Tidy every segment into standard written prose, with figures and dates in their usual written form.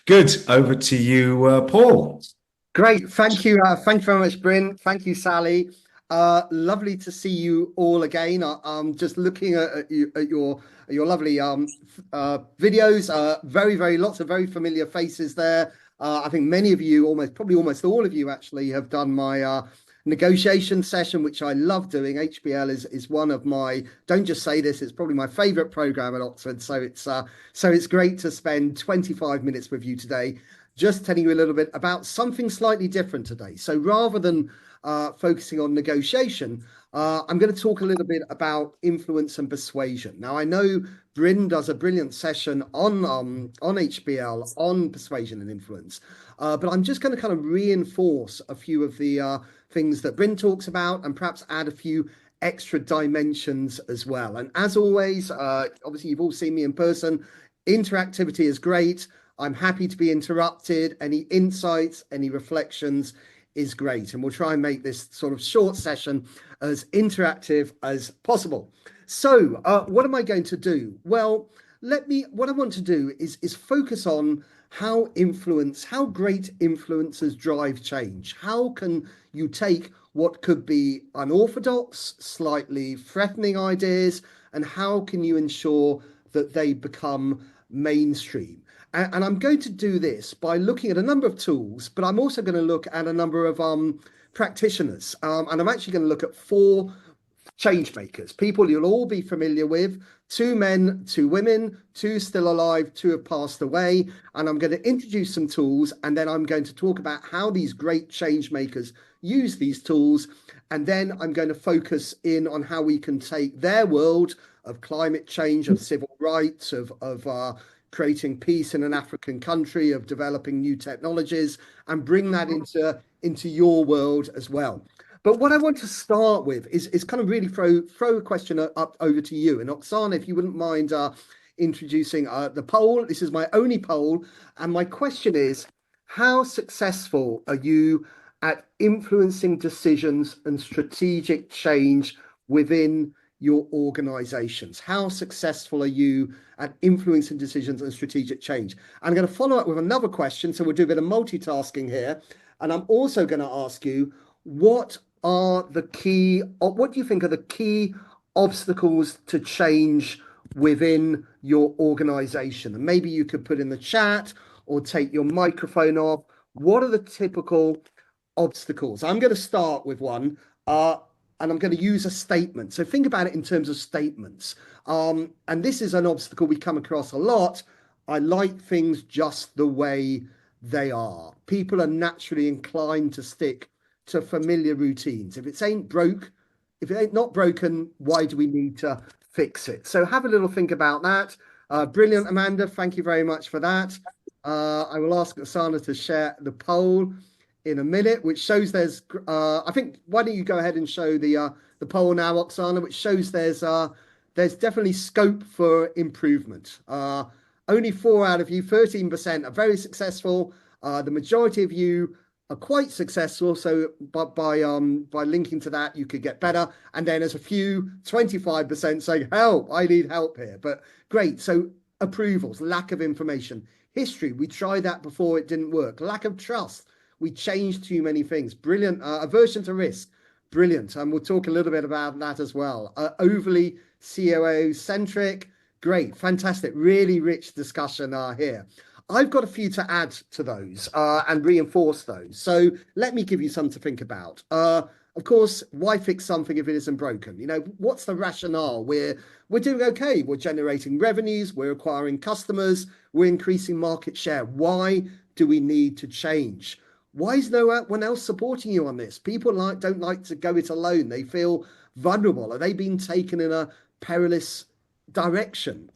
Good. Over to you, Paul. Great. Thank you. Thank you very much, Bryn. Thank you, Sally. Lovely to see you all again. I'm just looking at your lovely videos. Very lots of very familiar faces there. I think many of you, probably almost all of you, actually have done my negotiation session, which I love doing. HBL is one of my. Don't just say this. It's probably my favourite program at Oxford. So it's great to spend 25 minutes with you today just telling you a little bit about something slightly different today. So rather than focusing on negotiation, I'm going to talk a little bit about influence and persuasion. Now, I know Bryn does a brilliant session on HBL on persuasion and influence, but I'm just going to kind of reinforce a few of the things that Bryn talks about and perhaps add a few extra dimensions as well. And as always, obviously, you've all seen me in person. Interactivity is great. I'm happy to be interrupted. Any insights, any reflections is great. And we'll try and make this sort of short session as interactive as possible. So what am I going to do? Well, what I want to do is focus on how great influencers drive change. How can you take what could be unorthodox, slightly threatening ideas, and how can you ensure that they become mainstream? And I'm going to do this by looking at a number of tools, but I'm also going to look at a number of practitioners. And I'm actually going to look at four change makers, people you'll all be familiar with, two men, two women, two still alive, two have passed away. And I'm going to introduce some tools, and then I'm going to talk about how these great change makers use these tools. And then I'm going to focus in on how we can take their world of climate change, of civil rights, of creating peace in an African country, of developing new technologies, and bring that into your world as well. But what I want to start with is kind of really throw a question up over to you. And Oksana, if you wouldn't mind introducing the poll. This is my only poll. And my question is, how successful are you at influencing decisions and strategic change within your organizations? How successful are you at influencing decisions and strategic change? I'm going to follow up with another question. So we'll do a bit of multitasking here. And I'm also going to ask you, what do you think are the key obstacles to change within your organization? And maybe you could put in the chat or take your microphone off. What are the typical obstacles? I'm going to start with one, and I'm going to use a statement. So think about it in terms of statements. And this is an obstacle we come across a lot. I like things just the way they are. People are naturally inclined to stick to familiar routines. If it ain't not broken, why do we need to fix it? So have a little think about that. Brilliant, Amanda. Thank you very much for that. I will ask Oksana to share the poll in a minute, which shows I think, why don't you go ahead and show the poll now, Oksana, which shows there's definitely scope for improvement. Only 4 out of you, 13%, are very successful. The majority of you are quite successful. So by linking to that, you could get better. And then there's a few, 25% saying, help, I need help here. But great. So approvals, lack of information. History, we tried that before, it didn't work. Lack of trust, we changed too many things. Brilliant. Aversion to risk, brilliant. And we'll talk a little bit about that as well. Overly COO centric, great, fantastic, really rich discussion here. I've got a few to add to those and reinforce those. So let me give you some to think about. Of course, why fix something if it isn't broken? What's the rationale? We're doing okay. We're generating revenues. We're acquiring customers. We're increasing market share. Why do we need to change? Why is no one else supporting you on this? People don't like to go it alone. They feel vulnerable. Are they being taken in a perilous direction?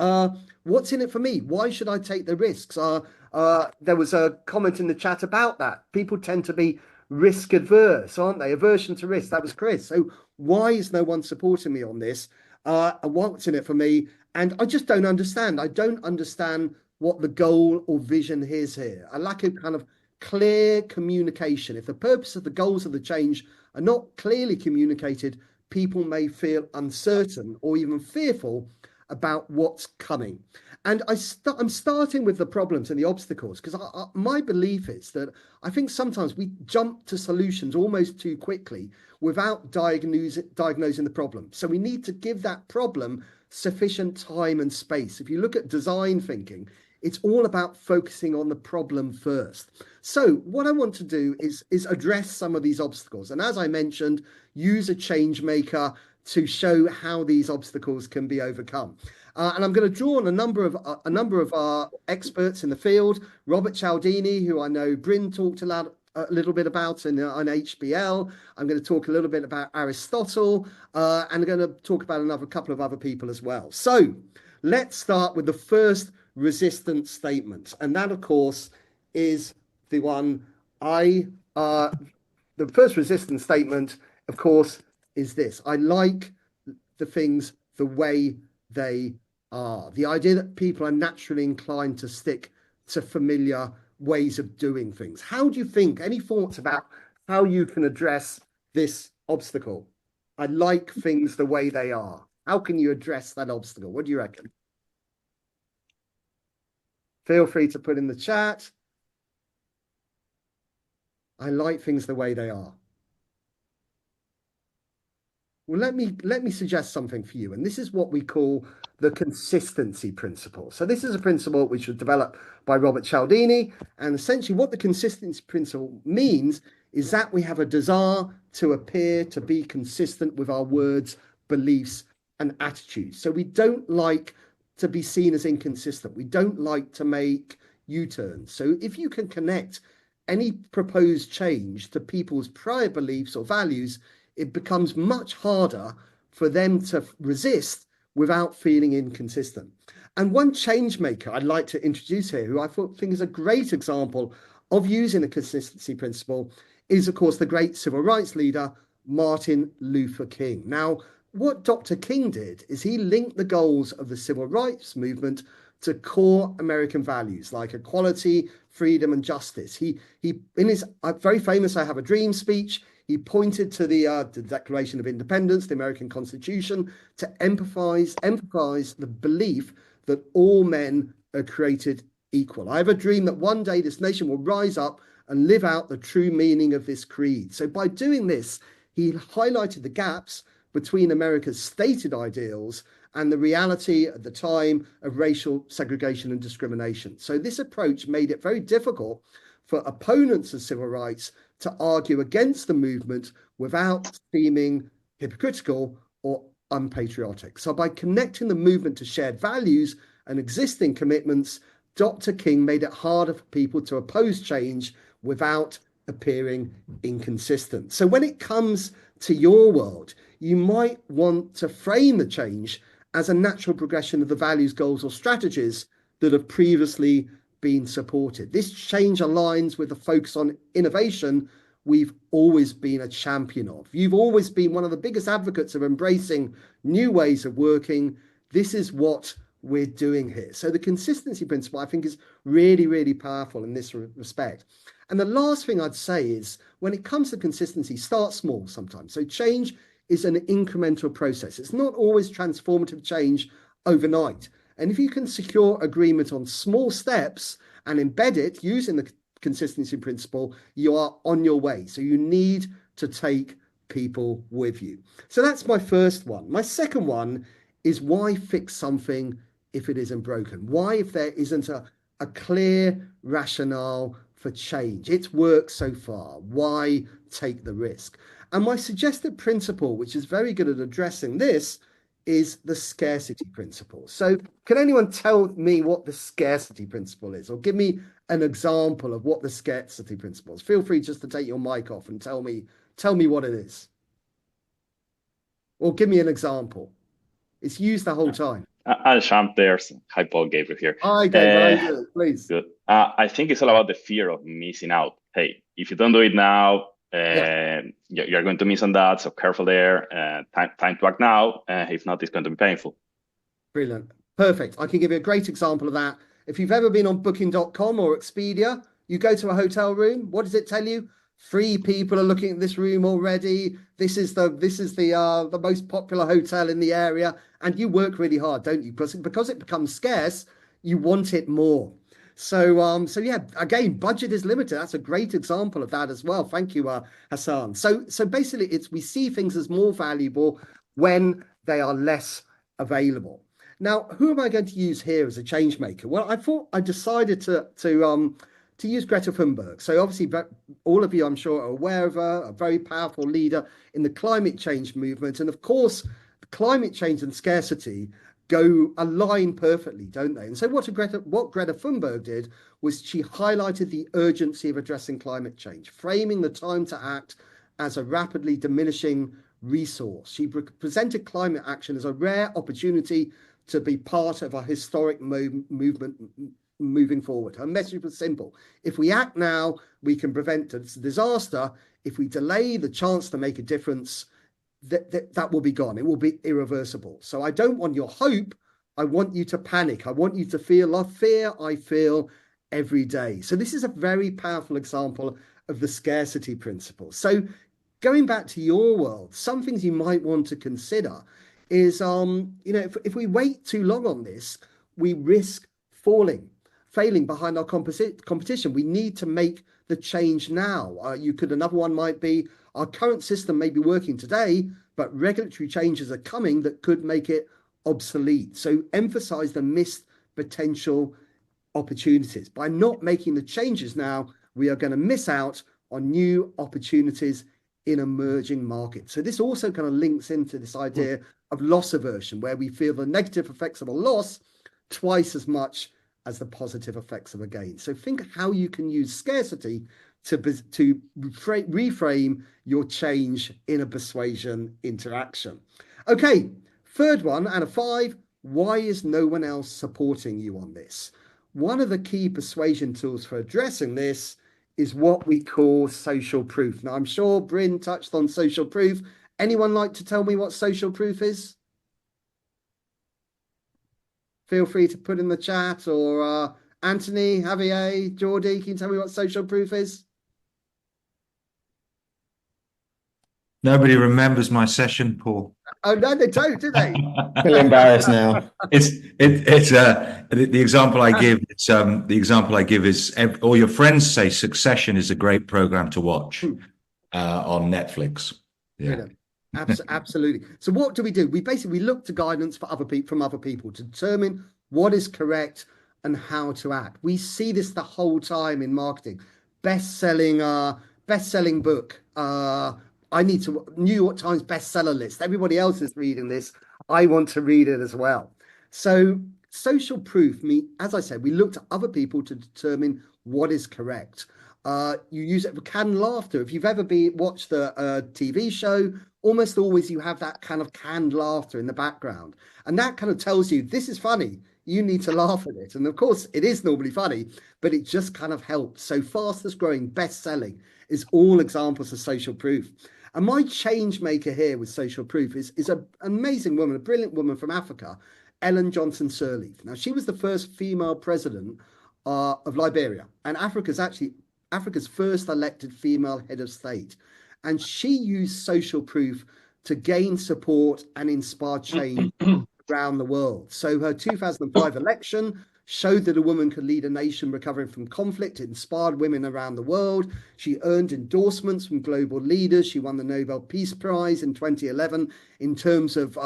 What's in it for me? Why should I take the risks? There was a comment in the chat about that. People tend to be risk adverse, aren't they? Aversion to risk. That was Chris. So why is no one supporting me on this? And what's in it for me? And I just don't understand. I don't understand what the goal or vision is here. A lack of kind of clear communication. If the purpose of the goals of the change are not clearly communicated, people may feel uncertain or even fearful about what's coming. And I'm starting with the problems and the obstacles because my belief is that I think sometimes we jump to solutions almost too quickly without diagnosing the problem. So we need to give that problem sufficient time and space. If you look at design thinking, it's all about focusing on the problem first. So what I want to do is address some of these obstacles. And as I mentioned, use a change maker to show how these obstacles can be overcome. And I'm going to draw on a number of our experts in the field. Robert Cialdini, who I know Bryn talked a little bit about on HBL. I'm going to talk a little bit about Aristotle, and I'm going to talk about another couple of other people as well. So let's start with the first resistance statement, and that, of course, is the one the first resistance statement, of course, is this: I like the things the way they are. The idea that people are naturally inclined to stick to familiar ways of doing things. How do you think? Any thoughts about how you can address this obstacle? I like things the way they are. How can you address that obstacle? What do you reckon? Feel free to put in the chat. I like things the way they are. Well, let me suggest something for you. And this is what we call the consistency principle. So this is a principle which was developed by Robert Cialdini. And essentially what the consistency principle means is that we have a desire to appear to be consistent with our words, beliefs, and attitudes. So we don't like to be seen as inconsistent. We don't like to make U-turns. So if you can connect any proposed change to people's prior beliefs or values, it becomes much harder for them to resist without feeling inconsistent. And one change maker I'd like to introduce here, who I think is a great example of using the consistency principle, is, of course, the great civil rights leader, Martin Luther King. Now, what Dr. King did is he linked the goals of the civil rights movement to core American values like equality, freedom, and justice. He in his very famous "I Have a Dream" speech, he pointed to the Declaration of Independence, the American Constitution, to emphasize the belief that all men are created equal. I have a dream that one day this nation will rise up and live out the true meaning of this creed. So by doing this, he highlighted the gaps between America's stated ideals and the reality at the time of racial segregation and discrimination. So this approach made it very difficult for opponents of civil rights to argue against the movement without seeming hypocritical or unpatriotic. So by connecting the movement to shared values and existing commitments, Dr. King made it harder for people to oppose change without appearing inconsistent. So when it comes to your world, you might want to frame the change as a natural progression of the values, goals, or strategies that have previously been supported. This change aligns with the focus on innovation we've always been a champion of. You've always been one of the biggest advocates of embracing new ways of working. This is what we're doing here. So the consistency principle, I think, is really, really powerful in this respect. And the last thing I'd say is when it comes to consistency, start small sometimes. So change is an incremental process. It's not always transformative change overnight. And if you can secure agreement on small steps and embed it using the consistency principle, you are on your way. So you need to take people with you. So that's my first one. My second one is why fix something if it isn't broken? Why, if there isn't a clear rationale for change? It's worked so far. Why take the risk? And my suggested principle, which is very good at addressing this, is the scarcity principle. So can anyone tell me what the scarcity principle is, or give me an example of what the scarcity principle is? Feel free just to take your mic off and tell me what it is. Or give me an example. It's used the whole time. I'll jump there. Hi, Paul, Gabriel here. Hi, Gabriel, please. Good. I think it's all about the fear of missing out. Hey, if you don't do it now, you're going to miss on that. So careful there. Time to act now. If not, it's going to be painful. Brilliant. Perfect. I can give you a great example of that. If you've ever been on booking.com or Expedia, you go to a hotel room. What does it tell you? 3 people are looking at this room already. This is the most popular hotel in the area, and you work really hard, don't you? Because it becomes scarce, you want it more. So yeah, again, budget is limited. That's a great example of that as well. Thank you, Hassan. So basically, we see things as more valuable when they are less available. Now, who am I going to use here as a change maker? Well, I decided to use Greta Thunberg. So obviously, all of you, I'm sure, are aware of her, a very powerful leader in the climate change movement, and of course, climate change and scarcity align perfectly, don't they? And so what Greta Thunberg did was she highlighted the urgency of addressing climate change, framing the time to act as a rapidly diminishing resource. She presented climate action as a rare opportunity to be part of a historic movement moving forward. Her message was simple. If we act now, we can prevent disaster. If we delay the chance to make a difference, that will be gone. It will be irreversible. So I don't want your hope. I want you to panic. I want you to feel the fear I feel every day. So this is a very powerful example of the scarcity principle. So going back to your world, some things you might want to consider is, if we wait too long on this, we risk failing behind our competition. We need to make the change now. Another one might be, our current system may be working today, but regulatory changes are coming that could make it obsolete. So emphasize the missed potential opportunities. By not making the changes now, we are going to miss out on new opportunities in emerging markets. So this also kind of links into this idea of loss aversion, where we feel the negative effects of a loss twice as much as the positive effects of a gain. So think how you can use scarcity to reframe your change in a persuasion interaction. Okay, third one out of 5, why is no one else supporting you on this? One of the key persuasion tools for addressing this is what we call social proof. Now, I'm sure Bryn touched on social proof. Anyone like to tell me what social proof is? Feel free to put in the chat, or Anthony, Javier, Geordie, can you tell me what social proof is? Nobody remembers my session, Paul. Oh no, they don't, do they? Feel embarrassed now. It's the example I give. It's the example I give is all your friends say Succession is a great program to watch on Netflix. Yeah. Absolutely. So what do? We look to guidance from other people to determine what is correct and how to act. We see this the whole time in marketing. Best-selling book. New York Times bestseller list. Everybody else is reading this. I want to read it as well. So social proof as I said, we look to other people to determine what is correct. You use it for canned laughter. If you've ever watched a TV show, almost always you have that kind of canned laughter in the background. And that kind of tells you, this is funny. You need to laugh at it. And of course, it is normally funny, but it just kind of helps. So fastest growing, best selling is all examples of social proof. And my change maker here with social proof is an amazing woman, a brilliant woman from Africa, Ellen Johnson Sirleaf. Now, she was the first female president of Liberia, and Africa's first elected female head of state. And she used social proof to gain support and inspire change around the world. So her 2005 election showed that a woman could lead a nation recovering from conflict. It inspired women around the world. She earned endorsements from global leaders. She won the Nobel Peace Prize in 2011 in terms of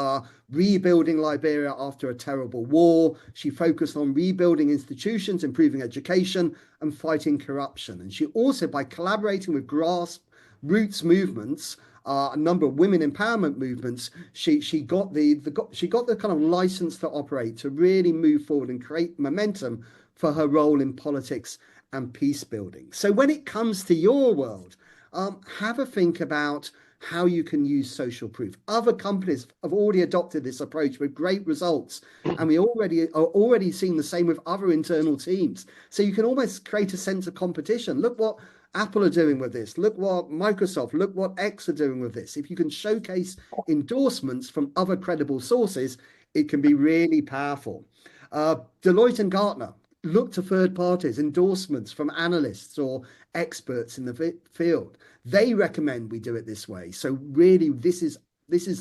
rebuilding Liberia after a terrible war. She focused on rebuilding institutions, improving education, and fighting corruption. And she also, by collaborating with grassroots movements, a number of women empowerment movements, she got the kind of license to operate, to really move forward and create momentum for her role in politics and peace building. So when it comes to your world, have a think about how you can use social proof. Other companies have already adopted this approach with great results, and we are already seeing the same with other internal teams. So you can almost create a sense of competition. Look what Apple are doing with this. Look what Microsoft, look what X are doing with this. If you can showcase endorsements from other credible sources, it can be really powerful. Deloitte and Gartner look to third parties, endorsements from analysts or experts in the field. They recommend we do it this way. So really, this is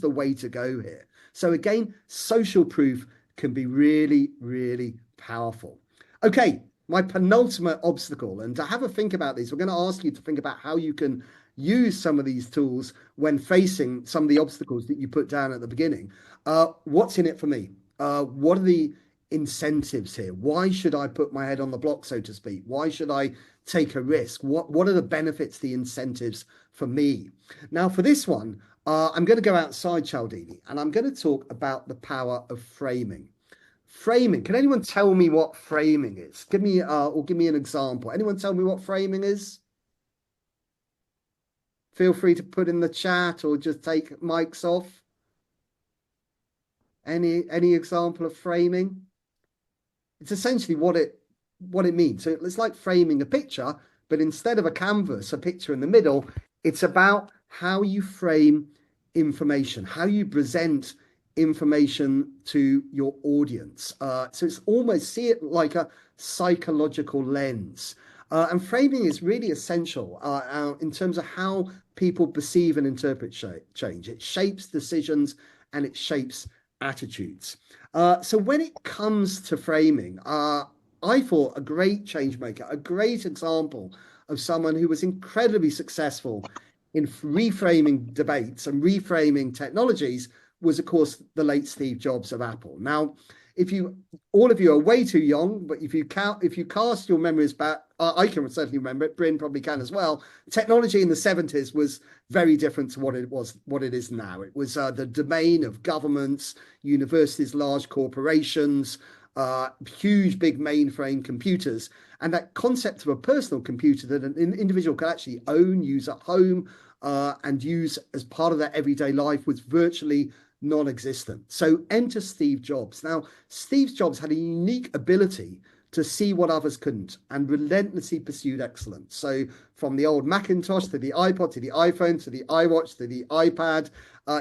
the way to go here. So again, social proof can be really, really powerful. Okay, my penultimate obstacle, and to have a think about these, we're going to ask you to think about how you can use some of these tools when facing some of the obstacles that you put down at the beginning. What's in it for me? What are the incentives here? Why should I put my head on the block, so to speak? Why should I take a risk? What are the benefits, the incentives for me? Now, for this one, I'm going to go outside Cialdini and I'm going to talk about the power of framing. Framing. Can anyone tell me what framing is? Give me an example. Anyone tell me what framing is? Feel free to put in the chat or just take mics off. Any example of framing? It's essentially what it means. So it's like framing a picture, but instead of a canvas, a picture in the middle, it's about how you frame information, how you present information to your audience. So it's almost, see it like a psychological lens. And framing is really essential in terms of how people perceive and interpret change. It shapes decisions and it shapes attitudes. So when it comes to framing, I thought a great change maker, a great example of someone who was incredibly successful in reframing debates and reframing technologies was, of course, the late Steve Jobs of Apple. Now, all of you are way too young, but if you cast your memories back, I can certainly remember it. Bryn probably can as well. Technology in the 70s was very different to what it is now. It was the domain of governments, universities, large corporations, huge big mainframe computers, and that concept of a personal computer that an individual could actually own, use at home, and use as part of their everyday life was virtually non-existent. So enter Steve Jobs. Now, Steve Jobs had a unique ability to see what others couldn't and relentlessly pursued excellence. So from the old Macintosh to the iPod to the iPhone to the iWatch to the iPad,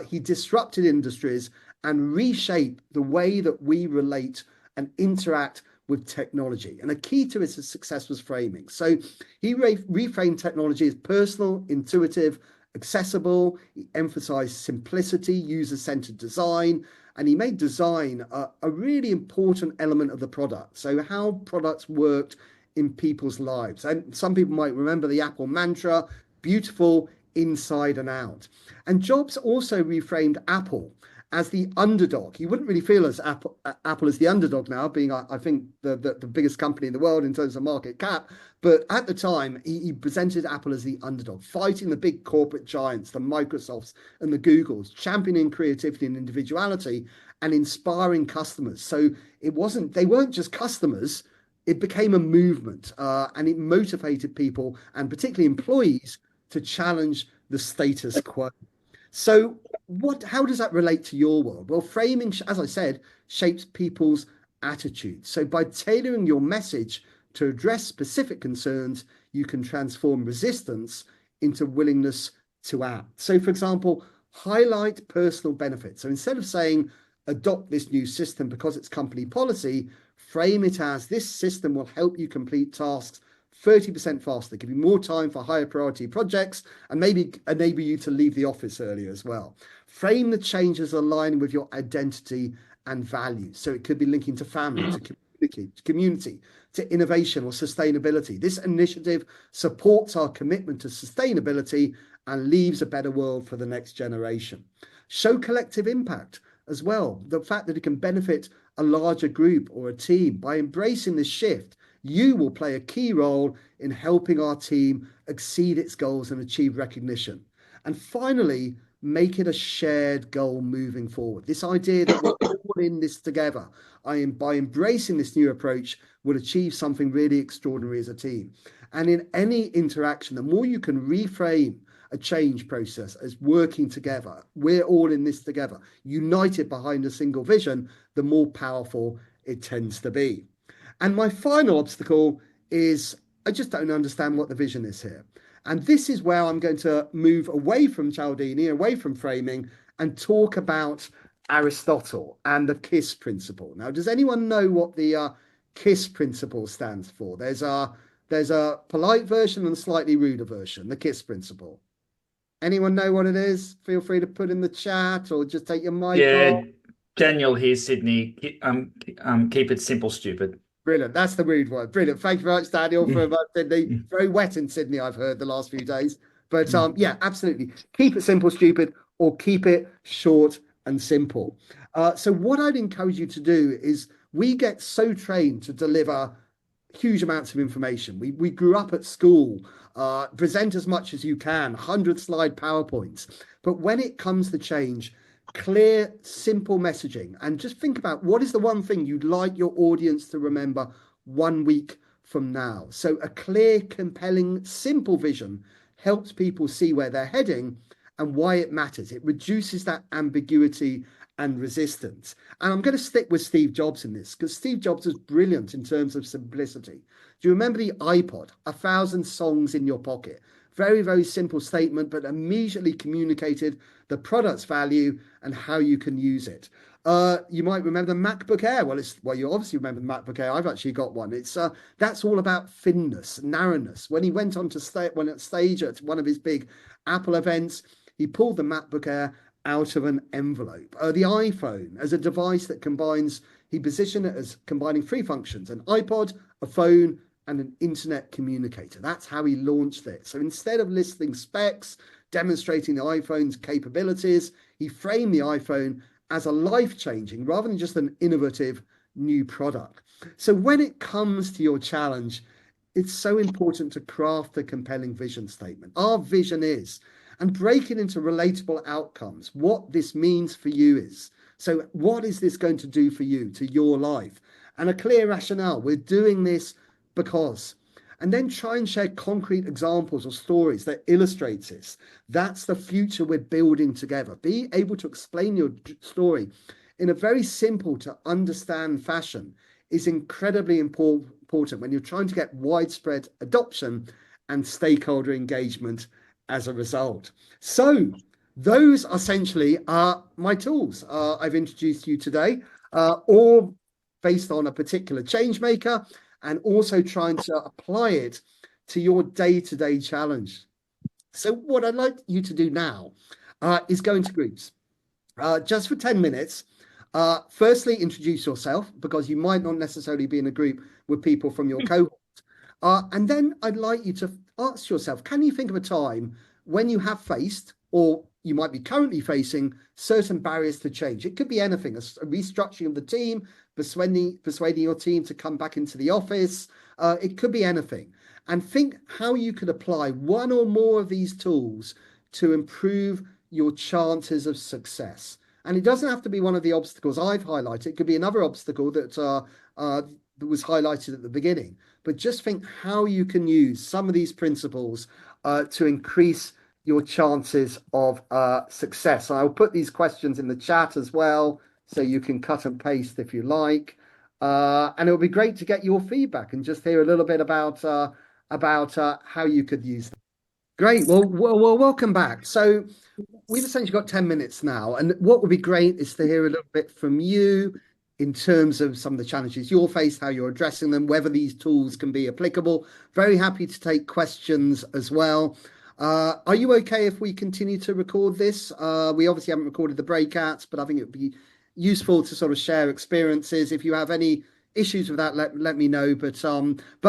he disrupted industries and reshaped the way that we relate and interact with technology. And a key to his success was framing. So he reframed technology as personal, intuitive, accessible. He emphasized simplicity, user-centered design, and he made design a really important element of the product. So how products worked in people's lives. And some people might remember the Apple mantra, beautiful inside and out. And Jobs also reframed Apple as the underdog. He wouldn't really feel as Apple as the underdog now, being, I think, the biggest company in the world in terms of market cap. But at the time, he presented Apple as the underdog, fighting the big corporate giants, the Microsofts and the Googles, championing creativity and individuality and inspiring customers. So they weren't just customers, it became a movement, and it motivated people and particularly employees to challenge the status quo. So how does that relate to your world? Well, framing, as I said, shapes people's attitudes. So by tailoring your message to address specific concerns, you can transform resistance into willingness to act. So, for example, highlight personal benefits. So instead of saying, adopt this new system because it's company policy, frame it as this system will help you complete tasks 30% faster, give you more time for higher priority projects, and maybe enable you to leave the office earlier as well. Frame the changes aligning with your identity and values. So it could be linking to family, to community, to innovation or sustainability. This initiative supports our commitment to sustainability and leaves a better world for the next generation. Show collective impact as well. The fact that it can benefit a larger group or a team. By embracing this shift, you will play a key role in helping our team exceed its goals and achieve recognition. And finally, make it a shared goal moving forward. This idea that we're all in this together, by embracing this new approach, will achieve something really extraordinary as a team. And in any interaction, the more you can reframe a change process as working together, we're all in this together, united behind a single vision, the more powerful it tends to be. And my final obstacle is I just don't understand what the vision is here. And this is where I'm going to move away from Cialdini, away from framing, and talk about Aristotle and the KISS principle. Now, does anyone know what the KISS principle stands for? There's a polite version and a slightly ruder version, the KISS principle. Anyone know what it is? Feel free to put in the chat or just take your mic Yeah, off. Daniel here, Sydney. Keep it simple, stupid. Brilliant. That's the rude one. Brilliant. Thank you very much, Daniel, for Sydney. Very wet in Sydney, I've heard the last few days. But yeah, absolutely. Keep it simple, stupid, or keep it short and simple. So what I'd encourage you to do is we get so trained to deliver huge amounts of information. We grew up at school, present as much as you can, 100-slide PowerPoints. But when it comes to change, clear, simple messaging, and just think about what is the one thing you'd like your audience to remember 1 week from now. So a clear, compelling, simple vision helps people see where they're heading and why it matters. It reduces that ambiguity and resistance. And I'm going to stick with Steve Jobs in this because Steve Jobs was brilliant in terms of simplicity. Do you remember the iPod? 1,000 songs in your pocket. Very, very simple statement, but immediately communicated the product's value and how you can use it. You might remember the MacBook Air. Well, you obviously remember the MacBook Air. I've actually got one. That's all about thinness, narrowness. When he went on to stage at one of his big Apple events, he pulled the MacBook Air out of an envelope. The iPhone as a device that combines, he positioned it as combining 3 functions: an iPod, a phone, and an internet communicator. That's how he launched it. So instead of listing specs, demonstrating the iPhone's capabilities, he framed the iPhone as a life-changing rather than just an innovative new product. So when it comes to your challenge, it's so important to craft a compelling vision statement. Our vision is, and break it into relatable outcomes. What this means for you is, so what is this going to do for you, to your life? And a clear rationale. We're doing this because. And then try and share concrete examples or stories that illustrates this. That's the future we're building together. Be able to explain your story in a very simple to understand fashion is incredibly important when you're trying to get widespread adoption and stakeholder engagement as a result. So those essentially are my tools I've introduced to you today, all based on a particular change maker, and also trying to apply it to your day-to-day challenge. So what I'd like you to do now is go into groups just for 10 minutes. Firstly, introduce yourself, because you might not necessarily be in a group with people from your cohort. And then I'd like you to ask yourself, can you think of a time when you have faced, or you might be currently facing, certain barriers to change? It could be anything: a restructuring of the team, persuading your team to come back into the office. It could be anything. And think how you could apply one or more of these tools to improve your chances of success. And it doesn't have to be one of the obstacles I've highlighted. It could be another obstacle that was highlighted at the beginning. But just think how you can use some of these principles to increase your chances of success. I'll put these questions in the chat as well, so you can cut and paste if you like. And it would be great to get your feedback and just hear a little bit about how you could use them. Great. Well, welcome back. So we've essentially got 10 minutes now. And what would be great is to hear a little bit from you in terms of some of the challenges you're faced, how you're addressing them, whether these tools can be applicable. Very happy to take questions as well. Are you okay if we continue to record this? We obviously haven't recorded the breakouts, but I think it would be useful to sort of share experiences. If you have any issues with that, let me know. But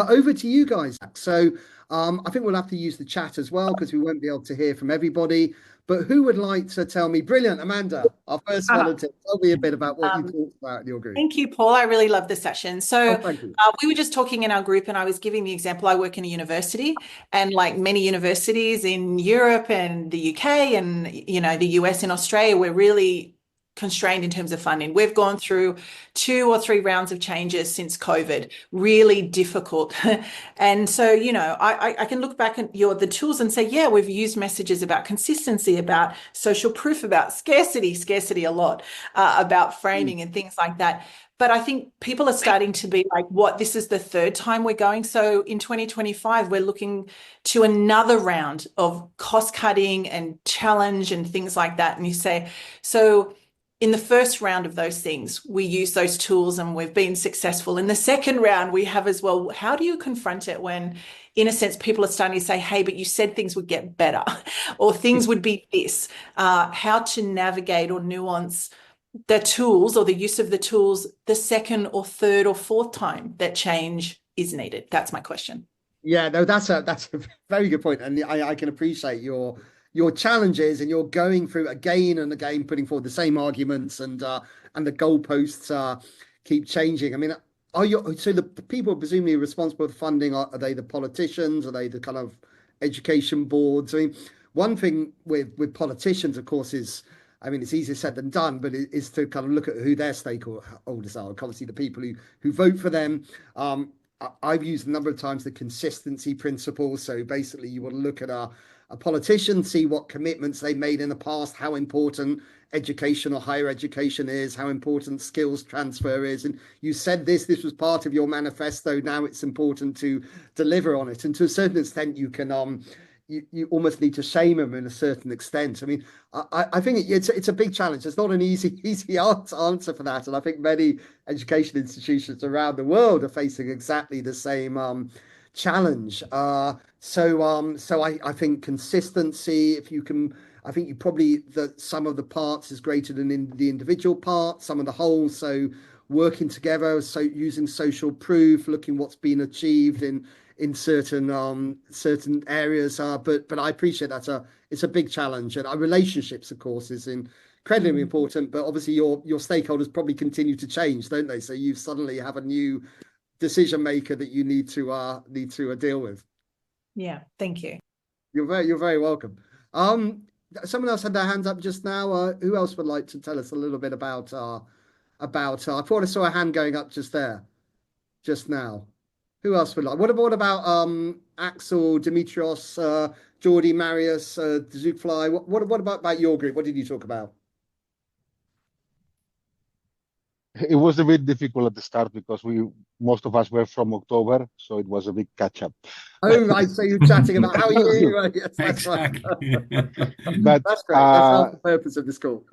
over to you guys. So I think we'll have to use the chat as well, because we won't be able to hear from everybody. But who would like to tell me? Brilliant, Amanda, our first volunteer. Tell me a bit about what you talked about in your group. Thank you, Paul. I really love the session. So thank you. we were just talking in our group, and I was giving the example. I work in a university, and like many universities in Europe and the UK and the US and Australia, we're really constrained in terms of funding. We've gone through 2 or 3 rounds of changes since COVID, really difficult. And so, I can look back at the tools and say, yeah, we've used messages about consistency, about social proof, about scarcity a lot, about framing and things like that. But I think people are starting to be like, this is the 3rd time we're going. So in 2025, we're looking to another round of cost cutting and challenge and things like that. And you say, so in the first round of those things, we use those tools and we've been successful. In the second round, we have as well, how do you confront it when in a sense, people are starting to say, hey, but you said things would get better or things would be this, how to navigate or nuance the tools or the use of the tools the second or third or fourth time that change is needed. That's my question. Yeah, no, that's a very good point, and I can appreciate your challenges, and you're going through again and again, putting forward the same arguments, and the goalposts keep changing. I mean, so the people presumably responsible for funding, are they the politicians? Are they the kind of education boards? I mean, one thing with politicians, of course, is, I mean, it's easier said than done, but it is to kind of look at who their stakeholders are. Obviously, the people who vote for them. I've used a number of times the consistency principle. So basically, you want to look at a politician, see what commitments they made in the past, how important education or higher education is, how important skills transfer is. And you said this was part of your manifesto. Now it's important to deliver on it. And to a certain extent, you can you almost need to shame them in a certain extent. I mean, I think it's a big challenge. It's not an easy answer for that. And I think many education institutions around the world are facing exactly the same challenge. So I think consistency, if you can, I think you probably, that some of the parts is greater than the individual part, some of the whole. So working together, so using social proof, looking what's been achieved in certain areas. But I appreciate it's a big challenge, and our relationships, of course, is incredibly important. But obviously, your stakeholders probably continue to change, don't they? So you suddenly have a new decision maker that you need to deal with. Yeah, thank you. You're very welcome. Someone else had their hands up just now. Who else would like to tell us a little bit about I thought I saw a hand going up just now. Who else would like? What about Axel, Dimitrios, Geordie, Marius, Zookfly? What about your group? What did you talk about? It was a bit difficult at the start because most of us were from October, so it was a big catch up. Oh, right. So you're chatting about how you. Yes, that's Exactly. right. But That's great. That's not the purpose of this call.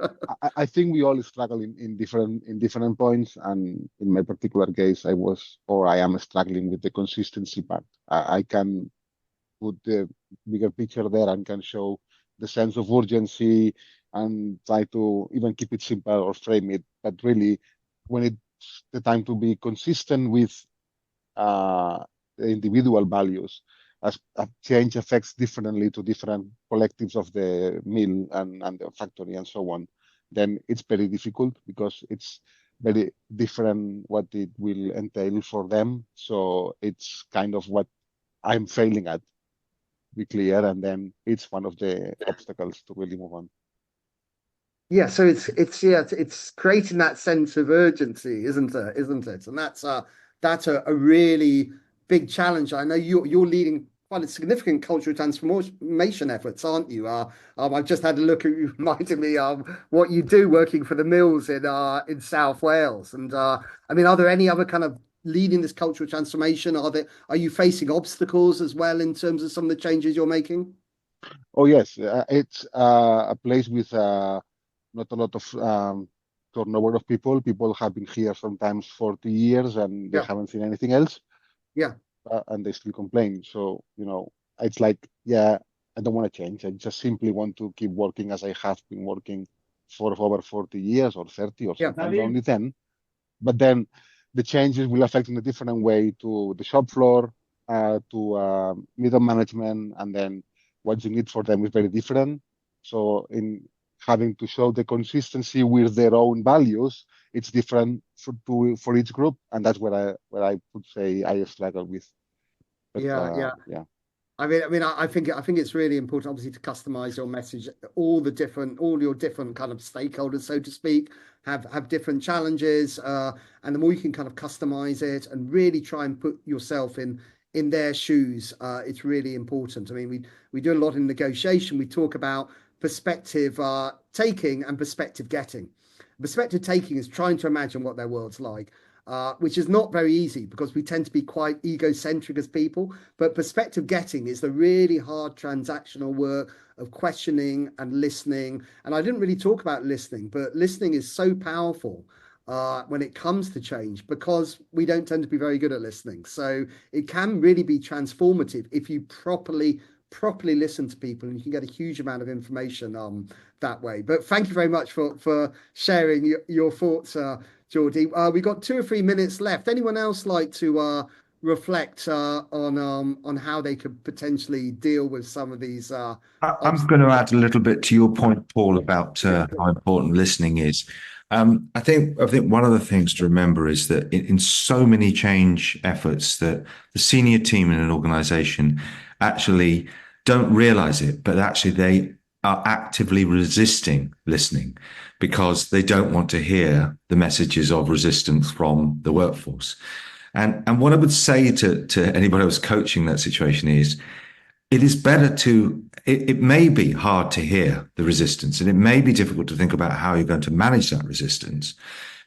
I think we all struggle in different points, and in my particular case, I am struggling with the consistency part. I can put the bigger picture there and can show the sense of urgency and try to even keep it simple or frame it. But really, when it's the time to be consistent with the individual values, as a change affects differently to different collectives of the mill and the factory and so on, then it's very difficult because it's very different what it will entail for them. So it's kind of what I'm failing at, be clear, and then it's one of the obstacles to really move on. Yeah, so it's creating that sense of urgency, isn't it? And that's a really big challenge. I know you're leading quite a significant cultural transformation efforts, aren't you? I've just had a look at you, reminding me of what you do working for the mills in South Wales. And I mean, are there any other kind of leading this cultural transformation? Are you facing obstacles as well in terms of some of the changes you're making? Oh yes, it's a place with not a lot of turnover of people. People have been here sometimes 40 years and they haven't seen anything else. Yeah. And they still complain. So, it's like, yeah, I don't want to change. I just simply want to keep working as I have been working for over 40 years or 30 or sometimes only 10. But then the changes will affect in a different way to the shop floor, to middle management, and then what you need for them is very different. So in having to show the consistency with their own values, it's different for each group, and that's where I would say I struggle with. But, yeah. I mean, I think it's really important, obviously, to customize your message. All your different kind of stakeholders, so to speak, have different challenges, and the more you can kind of customize it and really try and put yourself in their shoes, it's really important. I mean, we do a lot in negotiation. We talk about perspective taking and perspective getting. Perspective taking is trying to imagine what their world's like, which is not very easy because we tend to be quite egocentric as people. But perspective getting is the really hard transactional work of questioning and listening. And I didn't really talk about listening, but listening is so powerful. when it comes to change, because we don't tend to be very good at listening. So it can really be transformative if you properly listen to people, and you can get a huge amount of information that way. But thank you very much for sharing your thoughts, Geordie. We've got 2 or 3 minutes left. Anyone else like to reflect on how they could potentially deal with some of these? I'm going to add a little bit to your point, Paul, about how important listening is. I think one of the things to remember is that in so many change efforts, that the senior team in an organization actually don't realize it, but actually they are actively resisting listening because they don't want to hear the messages of resistance from the workforce. And what I would say to anybody who's coaching that situation is, it is better it may be hard to hear the resistance, and it may be difficult to think about how you're going to manage that resistance.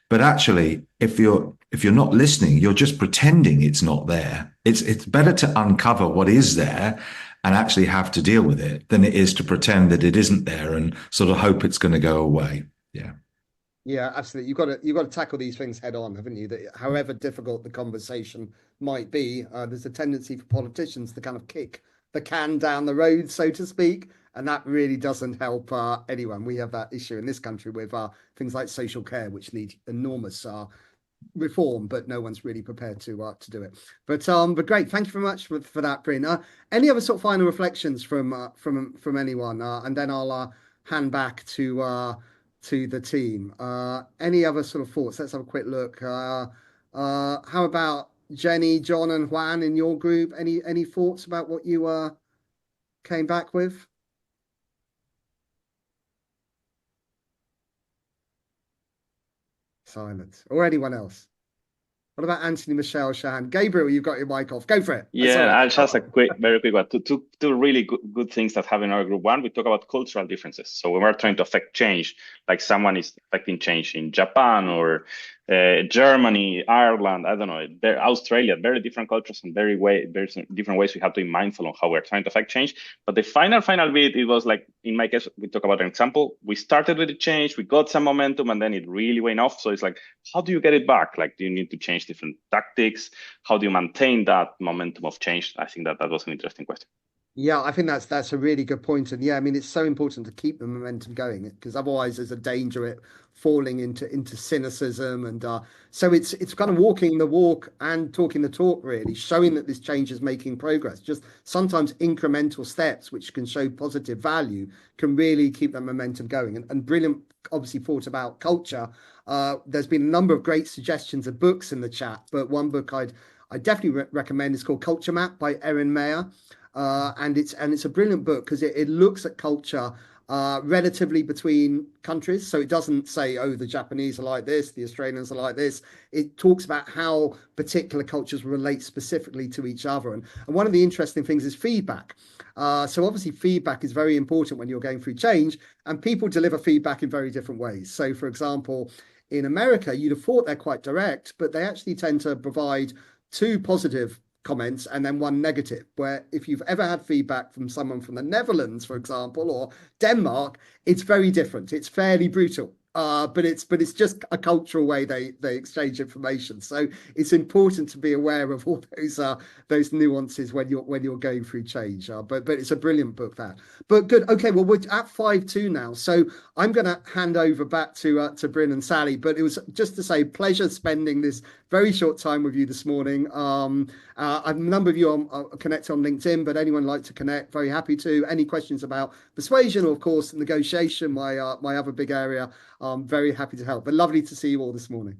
But actually, if you're not listening, you're just pretending it's not there. It's better to uncover what is there and actually have to deal with it than it is to pretend that it isn't there and sort of hope it's going to go away. Yeah. Yeah, absolutely. You've got to tackle these things head on, haven't you? That however difficult the conversation might be, there's a tendency for politicians to kind of kick the can down the road, so to speak, and that really doesn't help anyone. We have that issue in this country with things like social care, which need enormous reform, but no one's really prepared to do it. But great, thank you very much for that, Bryn. Any other sort of final reflections from anyone, and then I'll hand back to the team. Any other sort of thoughts? Let's have a quick look. How about Jenny, John, and Juan in your group? Any thoughts about what you came back with? Silence. Or anyone else? What about Anthony, Michelle, Shahan? Gabriel, you've got your mic off. Go for it. Yeah, I'll just very quick one. Two really good things that have in our group. One, we talk about cultural differences. So when we're trying to affect change, like someone is affecting change in Japan or Germany, Ireland, I don't know, Australia, very different cultures and very different ways we have to be mindful of how we're trying to affect change. But the final bit, it was like, in my case, we talk about an example. We started with the change, we got some momentum, and then it really went off. So it's like, how do you get it back? Like, do you need to change different tactics? How do you maintain that momentum of change? I think that was an interesting question. Yeah, I think that's a really good point. And yeah, I mean, it's so important to keep the momentum going, because otherwise there's a danger it falling into cynicism. And so it's kind of walking the walk and talking the talk, really, showing that this change is making progress. Just sometimes incremental steps, which can show positive value, can really keep that momentum going. And brilliant, obviously, thought about culture. There's been a number of great suggestions of books in the chat, but one book I definitely recommend is called Culture Map by Erin Mayer. And it's a brilliant book because it looks at culture relatively between countries. So it doesn't say, oh, the Japanese are like this, the Australians are like this. It talks about how particular cultures relate specifically to each other. And one of the interesting things is feedback. So obviously feedback is very important when you're going through change, and people deliver feedback in very different ways. So for example, in America, you'd have thought they're quite direct, but they actually tend to provide 2 positive comments and then 1 negative, where if you've ever had feedback from someone from the Netherlands, for example, or Denmark, it's very different. It's fairly brutal. But it's just a cultural way they exchange information. So it's important to be aware of all those nuances when you're going through change. But it's a brilliant book, that. But good. Okay, well, we're at 5:02 now, so I'm going to hand over back to Bryn and Sally. But it was just to say, pleasure spending this very short time with you this morning. A number of you are connected on LinkedIn, but anyone like to connect, very happy to. Any questions about persuasion, or of course negotiation, my other big area, I'm very happy to help. But lovely to see you all this morning.